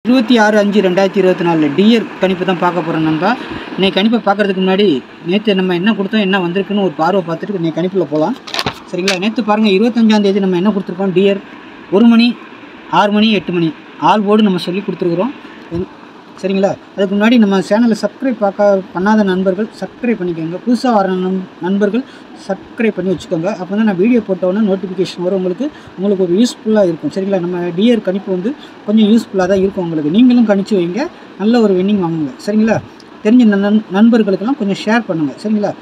26/5/2024 dear கணிப்பு தான் பார்க்க போகிறோம் நண்பா. இன்னைக்கு கணிப்பை பார்க்குறதுக்கு முன்னாடி நேற்று நம்ம என்ன கொடுத்தோம், என்ன வந்திருக்குன்னு ஒரு பார்வை பார்த்துட்டு இன்னைக்கு கணிப்பில் போகலாம். சரிங்களா? நேற்று பாருங்கள், 25ஆம் தேதி நம்ம என்ன கொடுத்துருக்கோம், டியர் 1 மணி 6 மணி 8 மணி ஆல் போர்டு நம்ம சொல்லி கொடுத்துருக்குறோம். சரிங்களா? அதுக்கு முன்னாடி நம்ம சேனலை சப்ஸ்கிரைப் பண்ணாத நண்பர்கள் சப்ஸ்கிரைப் பண்ணிக்கோங்க. புதுசாக வர நண்பர்கள் சப்ஸ்கிரைப் பண்ணி வச்சுக்கோங்க. அப்போ தான் நான் வீடியோ போட்டோன்னே நோட்டிஃபிகேஷன் வரும். உங்களுக்கு ஒரு யூஸ்ஃபுல்லாக இருக்கும். சரிங்களா? நம்ம டியர் கணிப்பு வந்து கொஞ்சம் யூஸ்ஃபுல்லாக தான் இருக்கும் உங்களுக்கு. நீங்களும் கணிச்சு வைங்க, நல்ல ஒரு வின்னிங் வாங்குங்க. சரிங்களா? தெரிஞ்ச நண்பர்களுக்கெல்லாம் கொஞ்சம் ஷேர் பண்ணுங்கள். சரிங்களா?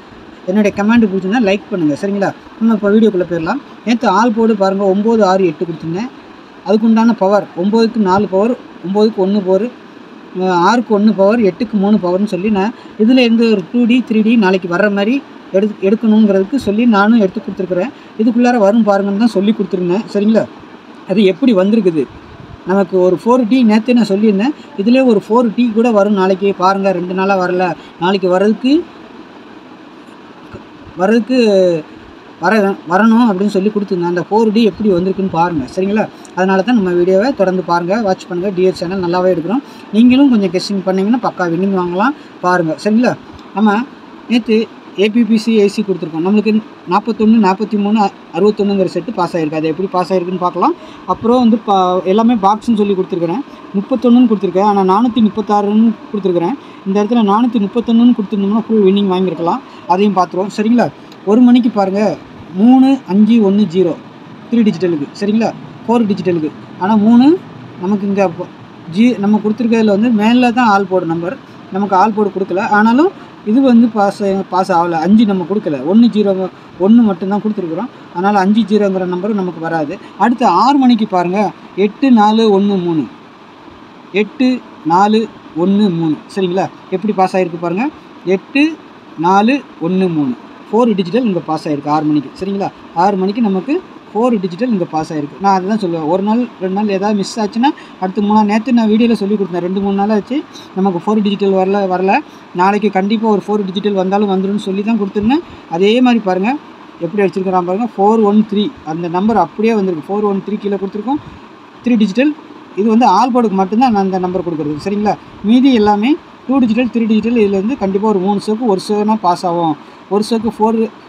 என்னுடைய கமெண்ட் பிடிச்சிருந்தா லைக் பண்ணுங்கள். சரிங்களா? நம்ம இப்போ வீடியோக்குள்ளே போயிடலாம். நேற்று ஆல் போர்டு பாருங்கள், 9 6 8 கொடுத்துருந்தேன். அதுக்கு உண்டான பவர் 9க்கு 4 பவர், 9க்கு 1 பவர், 6க்கு 1 பவர், 8க்கு 3 பவர்னு சொல்லி நான் இதில் இருந்து ஒரு 2D 3D நாளைக்கு வர்ற மாதிரி எடுக்கணுங்கிறதுக்கு சொல்லி நானும் எடுத்து கொடுத்துருக்குறேன். இதுக்குள்ளார வரும் பாருங்கன்னு தான் சொல்லி கொடுத்துருந்தேன். சரிங்களா? அது எப்படி வந்திருக்குது, நமக்கு ஒரு 4D நேற்று நான் சொல்லியிருந்தேன். இதிலே ஒரு 4D கூட வரும் நாளைக்கு. பாருங்கள், 2 நாளாக வரல, நாளைக்கு வரணும் அப்படின்னு சொல்லி கொடுத்துருந்தேன். அந்த 4D எப்படி வந்திருக்குன்னு பாருங்கள். சரிங்களா? அதனால தான் நம்ம வீடியோவை தொடர்ந்து பாருங்கள், வாட்ச் பண்ணுங்கள். டியர் சேனல் நல்லாவே எடுக்கிறோம். நீங்களும் கொஞ்சம் கெஸ்டிங் பண்ணிங்கன்னா பக்கா வின்னிங் வாங்கலாம். பாருங்கள். சரிங்களா? நம்ம நேற்று ஏபிபிசி ஏசி கொடுத்துருக்கோம். நம்மளுக்கு 41 43 61ங்கிற செட்டு பாஸ் ஆகிருக்கு. அது எப்படி பாஸ் ஆகிருக்குன்னு பார்க்கலாம். அப்புறம் வந்து எல்லாமே பாக்ஸ்ன்னு சொல்லி கொடுத்துருக்குறேன். 31ன்னு கொடுத்துருக்கேன், ஆனால் 436ன்னு கொடுத்துருக்குறேன். இந்த இடத்துல 431ன்னு கொடுத்துருந்தோம்னா ஃபுல் வின்னிங் வாங்கியிருக்கலாம். அதையும் பார்த்துருவோம். சரிங்களா? 1 மணிக்கு பாருங்கள், 3 5 1 0 3 டிஜிட்டலுக்கு. சரிங்களா? 4 டிஜிட்டலுக்கு. ஆனால் 3 நமக்கு இங்கே நம்ம கொடுத்துருக்கிறதுல வந்து மேலே தான் ஆல் போர்டு நம்பர், நமக்கு ஆல் போர்டு கொடுக்கல. ஆனாலும் இது வந்து பாஸ் ஆகலை. 5 நம்ம கொடுக்கல, 1 0 1 மட்டும்தான் கொடுத்துருக்குறோம். அதனால் 5 0ங்கிற நம்பர் நமக்கு வராது. அடுத்து 6 மணிக்கு பாருங்கள், 8 4 1 3 8 4 1 3. சரிங்களா? எப்படி பாஸ் ஆகிருக்கு பாருங்கள், 8 4 1 3 4 டிஜிட்டல் இங்கே பாஸ் ஆகிருக்கு 6 மணிக்கு. சரிங்களா? 6 மணிக்கு நமக்கு 4 டிஜிட்டல் இங்கே பாஸ் ஆகிருக்கு. நான் அதை தான் சொல்லுவேன், ஒரு நாள் 2 நாள் ஏதாவது மிஸ் ஆச்சுன்னா அடுத்து 3 நாள். நேற்று நான் வீடியோவில் சொல்லி கொடுத்தேன், 2-3 நாள் ஆச்சு நமக்கு 4 டிஜிட்டல் வரல. நாளைக்கு கண்டிப்பாக ஒரு 4 டிஜிட்டல் வந்தாலும் வந்துடும் சொல்லி தான் கொடுத்துருந்தேன். அதே மாதிரி பாருங்கள் எப்படி அடிச்சிருக்கிறான் பாருங்கள், 413 அந்த நம்பர் அப்படியே வந்திருக்கு. 413 கீழே கொடுத்துருக்கோம். 3 டிஜிட்டல். இது வந்து ஆல் போர்டுக்கு மட்டும்தான் நான் அந்த நம்பர் கொடுக்குறது. சரிங்களா? மீதி எல்லாமே 2 டிஜிட்டல் 3 டிஜிட்டல். இதில் வந்து கண்டிப்பாக ஒரு 3 ஷோக்கு ஒரு ஷோனா பாஸ் ஆகும், ஒரு ஷோக்கு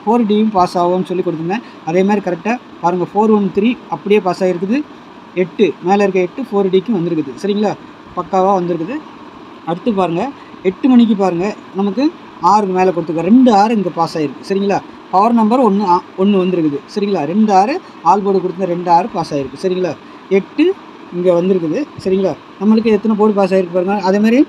4Dயும் பாஸ் ஆகும்னு சொல்லி கொடுத்துருந்தேன். அதே மாதிரி கரெக்டாக பாருங்கள், 413 அப்படியே பாஸ் ஆகிருக்குது. 8 மேலே இருக்க 8 4Dக்கும் வந்திருக்குது. சரிங்களா? பக்காவாக வந்திருக்குது. அடுத்து பாருங்கள், 8 மணிக்கு பாருங்கள், நமக்கு 6க்கு மேலே கொடுத்துருக்கோம். 2 6 இங்கே பாஸ் ஆகிருக்கு. சரிங்களா? பவர் நம்பர் 1 வந்துருக்குது. சரிங்களா? 2 6 ஆல் போர்டு கொடுத்த 2 6 பாஸ் ஆகிருக்கு. சரிங்களா? 8 இங்கே வந்திருக்குது. சரிங்களா? நம்மளுக்கு எத்தனை போர்டு பாஸ் ஆகிருக்கு பாருங்கள். அதேமாதிரி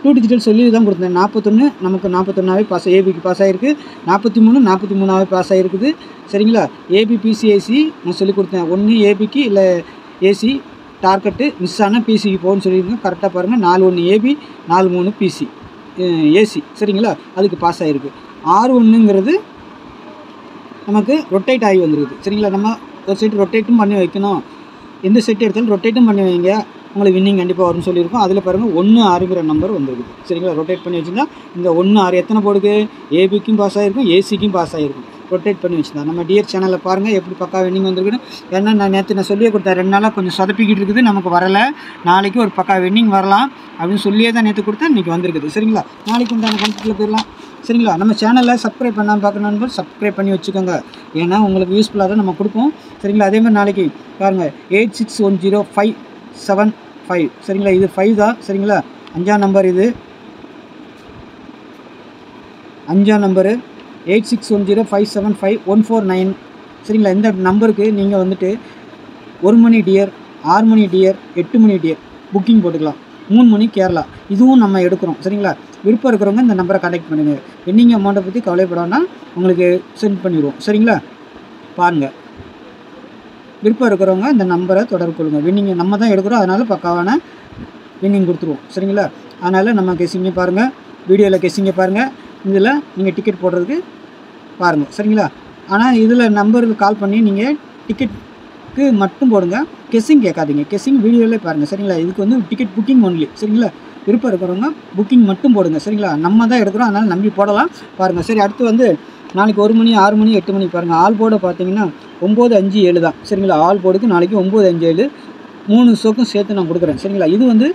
2 டிஜிட்டல் சொல்லி தான் கொடுத்தேன். 41 நமக்கு 41ஆவே பாஸ், ஏபிக்கு பாஸ் ஆகிருக்கு. 43 43ஆவே பாஸ் ஆகிருக்குது. சரிங்களா? ஏபிபிசிஏசி நான் சொல்லி கொடுத்தேன். 1 ஏபிக்கு இல்லை ஏசி டார்கெட்டு மிஸ் ஆனால் பிசிக்கு போகணும்னு சொல்லியிருக்கேன். கரெக்டாக பாருங்கள், 41 ஏபி 43 பிசி ஏசி. சரிங்களா? அதுக்கு பாஸ் ஆகிருக்கு. 61ங்கிறது நமக்கு ரொட்டேட் ஆகி வந்துருக்குது. சரிங்களா? நம்ம ஒரு செட் ரொட்டேட்டும் பண்ணி வைக்கணும். எந்த செட் எடுத்தாலும் ரொட்டேட்டும் பண்ணி வைங்க, உங்களுக்கு வின்னிங் கண்டிப்பாக வரும்னு சொல்லியிருக்கோம். அதில் பாருங்கள் 1 6ங்கிற நம்பர் வந்துருக்குது. சரிங்களா? ரொட்டேட் பண்ணி வச்சுருந்தா இந்த 1 6 எத்தனை போர்டுக்கு, ஏபிக்கும் பாஸ் ஆகிருக்கும், ஏசிக்கும் பாஸ் ஆகிருக்கும். ரொட்டேட் பண்ணி வச்சுருந்தா நம்ம டியர் சேனலில் பாருங்கள் எப்படி பக்கா வின்னிங் வந்திருக்குன்னு. ஏன்னா நான் நேற்று சொல்லியே கொடுத்தேன், 2 நாளாக கொஞ்சம் சொதப்பிக்கிட்டு இருக்குது, நமக்கு வரலை. நாளைக்கு ஒரு பக்கா வின்னிங் வரலாம் அப்படின்னு சொல்லியே தான் நேற்று கொடுத்தேன், இன்றைக்கி வந்திருக்குது. சரிங்களா? நாளைக்கு உண்டான கணக்கில் போயிடலாம். சரிங்களா? நம்ம சேனலில் சப்ஸ்கிரைப் பண்ணாமல் பார்க்கணும், சப்ஸ்கிரைப் பண்ணி வச்சுக்கோங்க. ஏன்னா உங்களுக்கு யூஸ்ஃபுல்லாக தான் நம்ம கொடுப்போம். சரிங்களா? அதே மாதிரி நாளைக்கு பாருங்கள், 861057 சரிங்களா? இது 5 தான். சரிங்களா? 5ஆம் நம்பர், இது 5ஆம் நம்பரு 8610575149. சரிங்களா? இந்த நம்பருக்கு நீங்கள் வந்துட்டு 1 மணி டியர், 6 மணி டியர், 8 மணி டியர் புக்கிங் போட்டுக்கலாம். 3 மணி கேரளா, இதுவும் நம்ம எடுக்கிறோம். சரிங்களா? விருப்பம் இருக்கிறவங்க இந்த நம்பரை கான்டாக்ட் பண்ணுங்கள். வின்னிங் அமௌண்ட்டை பற்றி கவலைப்படாமல் உங்களுக்கு சென்ட் பண்ணிடுவோம். சரிங்களா? பாருங்கள், விருப்பம் இருக்கிறவங்க இந்த நம்பரை தொடர்பு கொள்ளுங்கள். வின்னிங் நம்ம தான் எடுக்கிறோம், அதனால் பக்காவான வின்னிங் கொடுத்துருவோம். சரிங்களா? அதனால் நம்ம கெஸ்ஸிங்கை பாருங்கள், வீடியோவில் கெஸ்ஸிங்கை பாருங்கள், இதில் நீங்கள் டிக்கெட் போடுறதுக்கு பாருங்கள். சரிங்களா? ஆனால் இதில் நம்பருக்கு கால் பண்ணி நீங்கள் டிக்கெட்டுக்கு மட்டும் போடுங்க, கெஸ்ஸிங் கேட்காதீங்க. கெஸ்ஸிங் வீடியோவிலே பாருங்கள். சரிங்களா? இதுக்கு வந்து டிக்கெட் புக்கிங் ஒன்லி. சரிங்களா? விருப்பம் இருக்கிறவங்க புக்கிங் மட்டும் போடுங்க. சரிங்களா? நம்ம தான் எடுக்கிறோம், அதனால் நம்பி போடலாம். பாருங்கள். சரி, அடுத்து வந்து நாளைக்கு 1 மணி 6 மணி 8 மணி பாருங்கள். ஆல் போர்டை பார்த்தீங்கன்னா 9 5 7 தான். சரிங்களா? ஆல் போர்டுக்கு நாளைக்கு 9 5 7 3 ஷோக்கும் சேர்த்து நான் கொடுக்குறேன். சரிங்களா? இது வந்து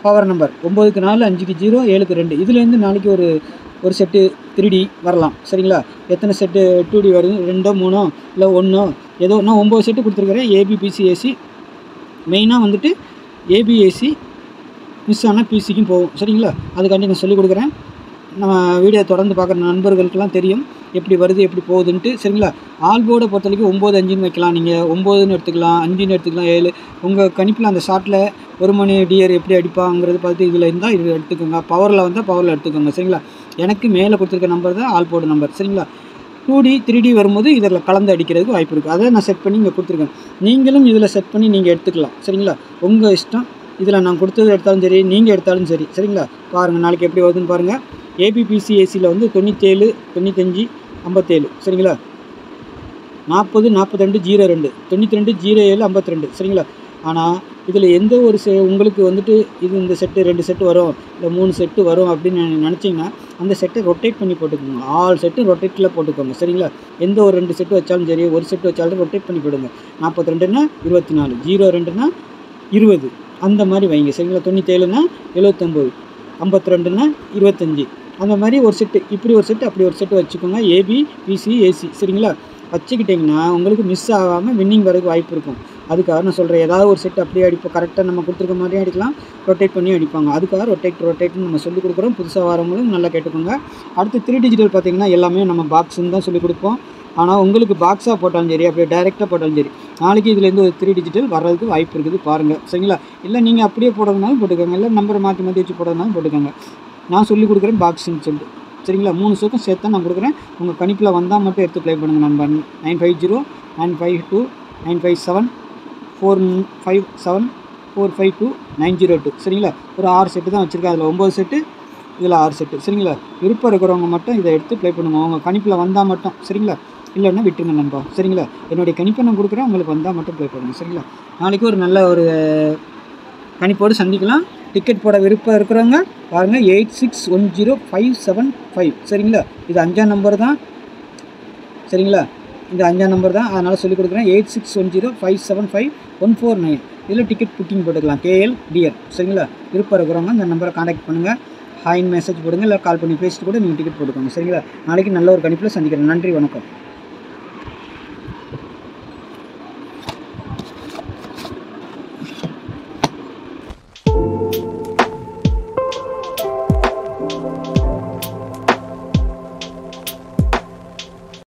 பவர் நம்பர் 9க்கு 4, 5க்கு 0, 7க்கு 2. இதுலேருந்து நாளைக்கு ஒரு செட்டு 3D வரலாம். சரிங்களா? எத்தனை செட்டு 2D வருது? 2 3 இல்லை 1 ஏதோ நான் 9 செட்டு கொடுத்துருக்குறேன். ABPCAC மெயினாக வந்துட்டு ABAC மிஸ் ஆனால் பிசிக்கும் போகும். சரிங்களா? அதுக்காண்டி நான் சொல்லிக் கொடுக்குறேன். நம்ம வீடியோ தொடர்ந்து பார்க்குற நண்பர்களுக்கெல்லாம் தெரியும் எப்படி வருது எப்படி போகுதுன்ட்டு. சரிங்களா? ஆல் போர்டை பொறுத்த வரைக்கும் 9 5ன்னு வைக்கலாம். நீங்கள் 9ன்னு எடுத்துக்கலாம், 5ன்னு எடுத்துக்கலாம், 7. உங்கள் கணிப்பில் அந்த ஷார்ட்டில் ஒரு மணி டியர் எப்படி அடிப்பாங்கிறது பார்த்து இதில் இருந்தால் இது எடுத்துக்கோங்க. பவரில் வந்தால் பவரில் எடுத்துக்கோங்க. சரிங்களா? எனக்கு மேலே கொடுத்துருக்க நம்பர் தான் ஆல் போர்டு நம்பர். சரிங்களா? 2D 3D வரும்போது இதில் கலந்து அடிக்கிறதுக்கு வாய்ப்பு இருக்குது. அதை நான் செட் பண்ணி இங்கே கொடுத்துருக்கேன். நீங்களும் இதில் செட் பண்ணி நீங்கள் எடுத்துக்கலாம். சரிங்களா? உங்கள் இஷ்டம். இதில் நான் கொடுத்தது எடுத்தாலும் சரி, நீங்கள் எடுத்தாலும் சரி. சரிங்களா? பாருங்கள் நாளைக்கு எப்படி வருதுன்னு பாருங்கள். ABPCACயில் வந்து 97 95 57. சரிங்களா? 40 42 02 92 07 52. சரிங்களா? ஆனால் இதில் எந்த ஒரு உங்களுக்கு வந்துட்டு இது இந்த செட்டு 2 செட்டு வரும் இல்லை 3 செட்டு வரும் அப்படின்னு நினச்சிங்கன்னா அந்த செட்டை ரொட்டேட் பண்ணி போட்டுக்கோங்க. ஆல் செட்டு ரொட்டேட்டில் போட்டுக்கோங்க. சரிங்களா? எந்த ஒரு 2 செட்டு வச்சாலும் சரி, ஒரு செட்டு வச்சாலும் ரொட்டேட் பண்ணி போடுங்க. 42னா 24, 02னா 20 அந்த மாதிரி வைங்க. சரிங்களா? 97னா 79, 52னா 25 அந்த மாதிரி ஒரு செட்டு, இப்படி ஒரு செட்டு அப்படி ஒரு செட்டு வச்சுக்கோங்க. ABPCAC. சரிங்களா? வச்சுக்கிட்டிங்கன்னா உங்களுக்கு மிஸ் ஆகாமல் வின்னிங் வரதுக்கு வாய்ப்பு இருக்கும். அதுக்காக நான் சொல்கிறேன். ஏதாவது ஒரு செட்டு அப்படியே அடிப்போம். கரெக்டாக நம்ம கொடுத்துருக்க மாதிரியும் அடிக்கலாம், ரொட்டேட் பண்ணி அடிப்பாங்க. அதுக்காக ரொட்டேட்னு நம்ம சொல்லிக் கொடுக்குறோம். புதுசாக வரவங்களும் நல்லா கேட்டுக்கோங்க. அடுத்து 3 டிஜிட்டல் பார்த்திங்கன்னா எல்லாமே நம்ம பாக்ஸுன்னு தான் சொல்லிக் கொடுப்போம். ஆனால் உங்களுக்கு பாக்ஸாக போட்டாலும் சரி, அப்படியே டைரெக்டாக போட்டாலும் சரி, நாளைக்கு இதுலேருந்து ஒரு 3 டிஜிட்டல் வர்றதுக்கு வாய்ப்பு இருக்குது. பாருங்கள். சரிங்களா? இல்லை நீங்கள் அப்படியே போடுறதுனாலும் போட்டுக்கோங்க, இல்லை நம்பரை மாற்றி மாற்றி வச்சு போடுறதுனாலும் போட்டுக்கோங்க. நான் சொல்லிக் கொடுக்குறேன் பாக்ஸுன்னு சொல்லிட்டு. சரிங்களா? 3 ஷோக்கும் சேர்த்து தான் நான் கொடுக்குறேன். உங்கள் கணிப்பில் வந்தால் மட்டும் எடுத்து ப்ளே பண்ணுங்கள் நண்பன். 950 952 957 457 452 902. சரிங்களா? ஒரு 6 செட்டு தான் வச்சுருக்கேன். அதில் 9 செட்டு, இதில் 6 செட்டு. சரிங்களா? விருப்பம் இருக்கிறவங்க மட்டும் இதை எடுத்து ப்ளே பண்ணுங்கள். உங்கள் கணிப்பில் வந்தால் மட்டும். சரிங்களா? இல்லைன்னா விட்டுருங்க நண்பா. சரிங்களா? என்னுடைய கணிப்பை நான் கொடுக்குறேன், உங்களுக்கு வந்தால் மட்டும் ப்ளே பண்ணுங்கள். சரிங்களா? நாளைக்கு ஒரு நல்ல ஒரு கணிப்போடு சந்திக்கலாம். டிக்கெட் போட விருப்பம் இருக்கிறவங்க பாருங்கள். 8610 சரிங்களா? இது 5ஆம் நம்பர் தான். சரிங்களா? இது 5ஆம் நம்பர் தான். அதனால் சொல்லிக் கொடுக்குறேன். 8610575149. இதில் டிக்கெட் புக்கிங் போட்டுக்கலாம். KLDR. சரிங்களா? விருப்பம் இருக்கிறவங்க இந்த நம்பரை காண்டாக்ட் பண்ணுங்கள். ஹாய்னு மெசேஜ் போடுங்க, இல்லை கால் பண்ணி பேசிட்டு கூட நீங்கள் டிக்கெட் போட்டுக்கோங்க. சரிங்களா? நாளைக்கு நல்ல ஒரு கணிப்பில் சந்திக்கிறேன். நன்றி, வணக்கம்.